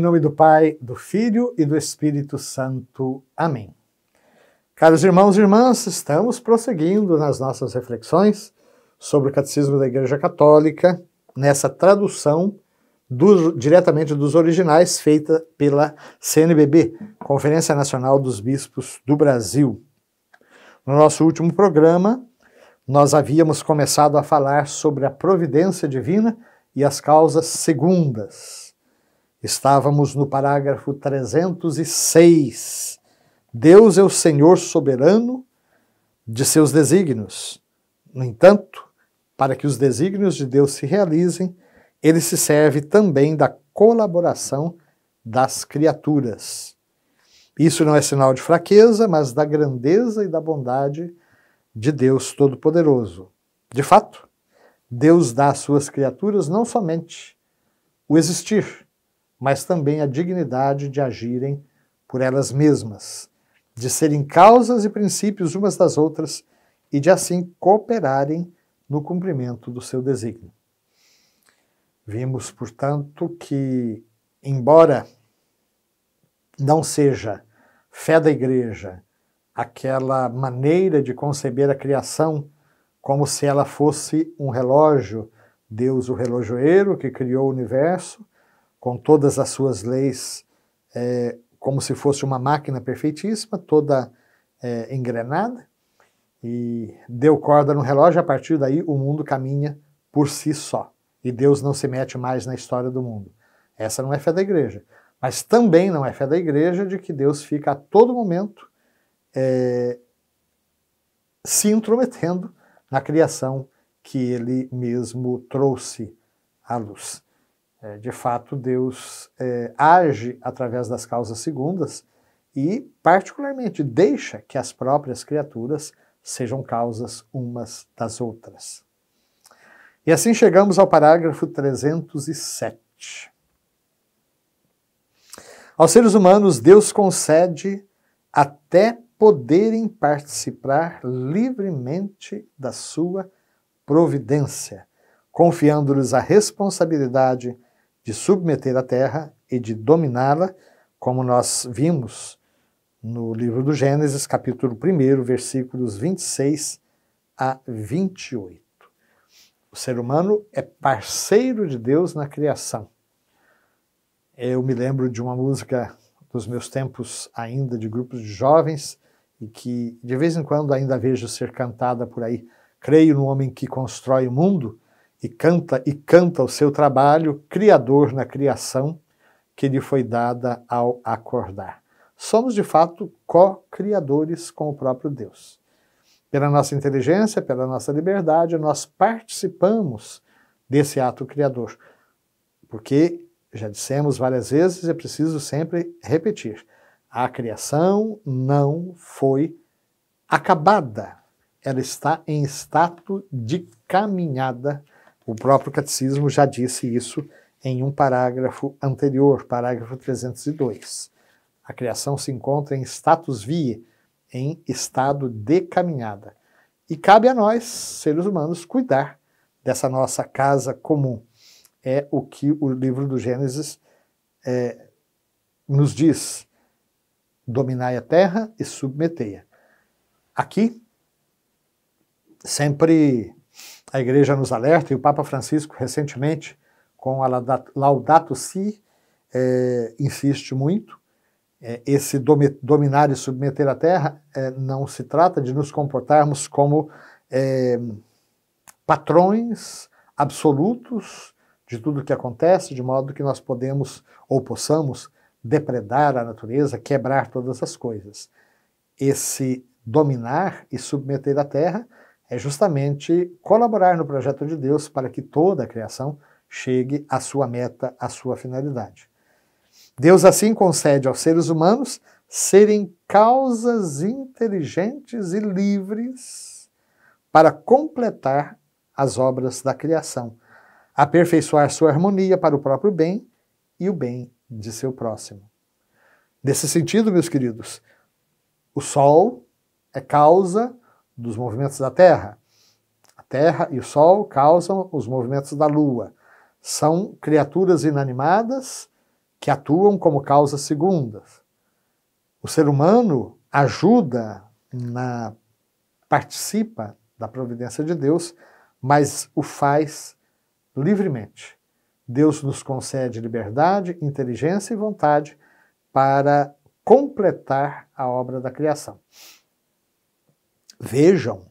Em nome do Pai, do Filho e do Espírito Santo. Amém. Caros irmãos e irmãs, estamos prosseguindo nas nossas reflexões sobre o Catecismo da Igreja Católica, nessa tradução diretamente dos originais, feita pela CNBB, Conferência Nacional dos Bispos do Brasil. No nosso último programa, nós havíamos começado a falar sobre a providência divina e as causas segundas. Estávamos no parágrafo 306. Deus é o Senhor soberano de seus desígnios. No entanto, para que os desígnios de Deus se realizem, ele se serve também da colaboração das criaturas. Isso não é sinal de fraqueza, mas da grandeza e da bondade de Deus Todo-Poderoso. De fato, Deus dá às suas criaturas não somente o existir, mas também a dignidade de agirem por elas mesmas, de serem causas e princípios umas das outras e de assim cooperarem no cumprimento do seu desígnio. Vimos, portanto, que, embora não seja fé da Igreja aquela maneira de conceber a criação como se ela fosse um relógio, Deus o relojoeiro que criou o universo, com todas as suas leis, como se fosse uma máquina perfeitíssima, toda engrenada, e deu corda no relógio, a partir daí o mundo caminha por si só, e Deus não se mete mais na história do mundo. Essa não é fé da Igreja. Mas também não é fé da Igreja de que Deus fica a todo momento se intrometendo na criação que ele mesmo trouxe à luz. De fato, Deus age através das causas segundas e, particularmente, deixa que as próprias criaturas sejam causas umas das outras. E assim chegamos ao parágrafo 307. Aos seres humanos, Deus concede até poderem participar livremente da sua providência, confiando-lhes a responsabilidade de submeter a terra e de dominá-la, como nós vimos no livro do Gênesis, capítulo 1, versículos 26 a 28. O ser humano é parceiro de Deus na criação. Eu me lembro de uma música dos meus tempos ainda de grupos de jovens e que de vez em quando ainda vejo ser cantada por aí. Creio no homem que constrói o mundo e canta o seu trabalho criador na criação que lhe foi dada ao acordar. Somos de fato co-criadores com o próprio Deus. Pela nossa inteligência, pela nossa liberdade, nós participamos desse ato criador. Porque, já dissemos várias vezes, é preciso sempre repetir, a criação não foi acabada, ela está em estado de caminhada. O próprio Catecismo já disse isso em um parágrafo anterior, parágrafo 302. A criação se encontra em status vie, em estado de caminhada. E cabe a nós, seres humanos, cuidar dessa nossa casa comum. É o que o livro do Gênesis nos diz. Dominai a terra e submetei-a. Aqui, sempre a Igreja nos alerta, e o Papa Francisco, recentemente, com a Laudato Si, insiste muito. Esse dominar e submeter a terra não se trata de nos comportarmos como patrões absolutos de tudo o que acontece, de modo que nós podemos ou possamos depredar a natureza, quebrar todas as coisas. Esse dominar e submeter a terra é justamente colaborar no projeto de Deus para que toda a criação chegue à sua meta, à sua finalidade. Deus assim concede aos seres humanos serem causas inteligentes e livres para completar as obras da criação, aperfeiçoar sua harmonia para o próprio bem e o bem de seu próximo. Nesse sentido, meus queridos, o Sol é causa dos movimentos da Terra. A Terra e o Sol causam os movimentos da Lua. São criaturas inanimadas que atuam como causas segundas. O ser humano participa da providência de Deus, mas o faz livremente. Deus nos concede liberdade, inteligência e vontade para completar a obra da criação. Vejam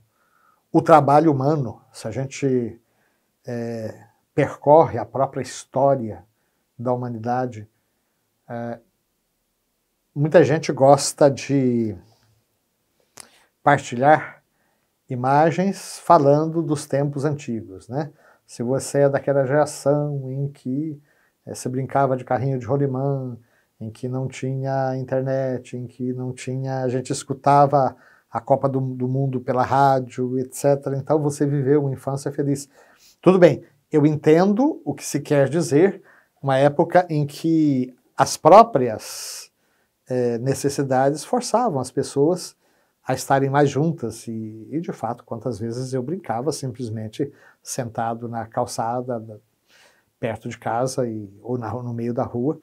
o trabalho humano, se a gente percorre a própria história da humanidade. Muita gente gosta de partilhar imagens falando dos tempos antigos, né? Se você é daquela geração em que se brincava de carrinho de rolimã, em que não tinha internet, em que não tinha, a gente escutava a Copa do Mundo pela rádio, etc. Então você viveu uma infância feliz. Tudo bem, eu entendo o que se quer dizer, uma época em que as próprias necessidades forçavam as pessoas a estarem mais juntas, e de fato, quantas vezes eu brincava simplesmente sentado na calçada, perto de casa, ou no meio da rua,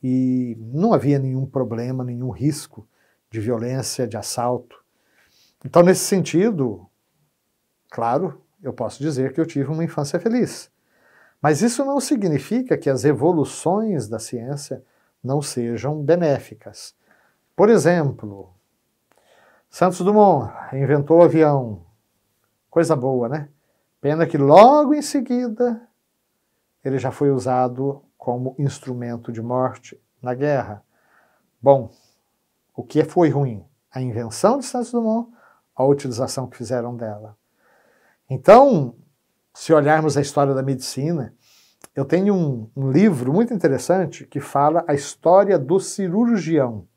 e não havia nenhum problema, nenhum risco de violência, de assalto. Então, nesse sentido, claro, eu posso dizer que eu tive uma infância feliz. Mas isso não significa que as evoluções da ciência não sejam benéficas. Por exemplo, Santos Dumont inventou o avião. Coisa boa, né? Pena que logo em seguida ele já foi usado como instrumento de morte na guerra. Bom, o que foi ruim? A invenção de Santos Dumont, a utilização que fizeram dela. Então, se olharmos a história da medicina, eu tenho um livro muito interessante que fala a história do cirurgião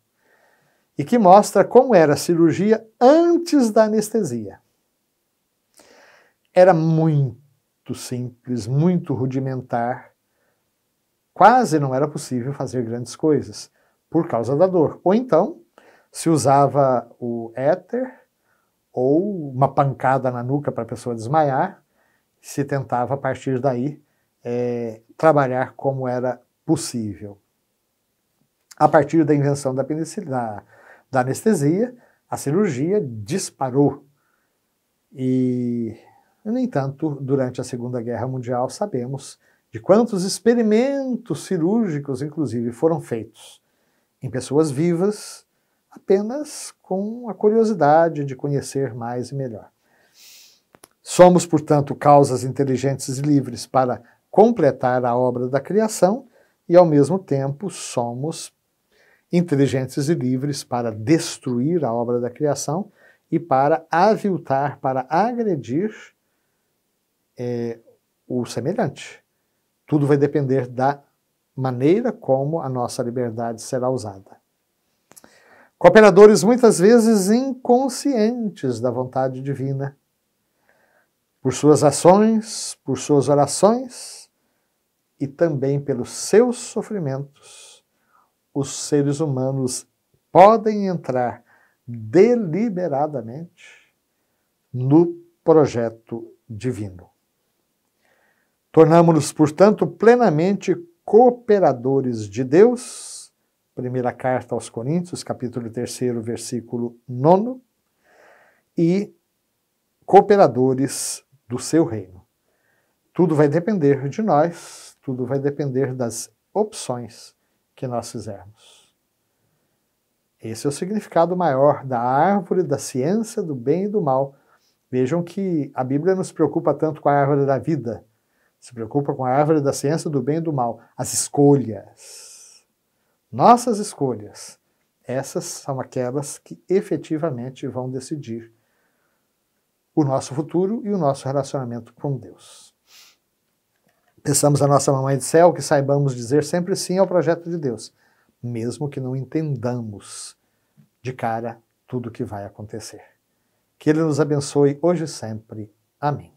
e que mostra como era a cirurgia antes da anestesia. Era muito simples, muito rudimentar, quase não era possível fazer grandes coisas por causa da dor. Ou então, se usava o éter ou uma pancada na nuca para a pessoa desmaiar, se tentava a partir daí trabalhar como era possível. A partir da invenção da penicilina, da anestesia, a cirurgia disparou. E, no entanto, durante a Segunda Guerra Mundial, sabemos de quantos experimentos cirúrgicos, inclusive, foram feitos em pessoas vivas, apenas com a curiosidade de conhecer mais e melhor. Somos, portanto, causas inteligentes e livres para completar a obra da criação e, ao mesmo tempo, somos inteligentes e livres para destruir a obra da criação e para aviltar, para agredir o semelhante. Tudo vai depender da maneira como a nossa liberdade será usada. Cooperadores muitas vezes inconscientes da vontade divina, por suas ações, por suas orações e também pelos seus sofrimentos, os seres humanos podem entrar deliberadamente no projeto divino. Tornamo-nos, portanto, plenamente cooperadores de Deus, primeira carta aos Coríntios, capítulo 3, versículo 9, e cooperadores do seu reino. Tudo vai depender de nós, tudo vai depender das opções que nós fizermos. Esse é o significado maior da árvore da ciência do bem e do mal. Vejam que a Bíblia não se preocupa tanto com a árvore da vida, se preocupa com a árvore da ciência do bem e do mal, as escolhas. Nossas escolhas, essas são aquelas que efetivamente vão decidir o nosso futuro e o nosso relacionamento com Deus. Peçamos à nossa Mamãe do Céu que saibamos dizer sempre sim ao projeto de Deus, mesmo que não entendamos de cara tudo o que vai acontecer. Que Ele nos abençoe hoje e sempre. Amém.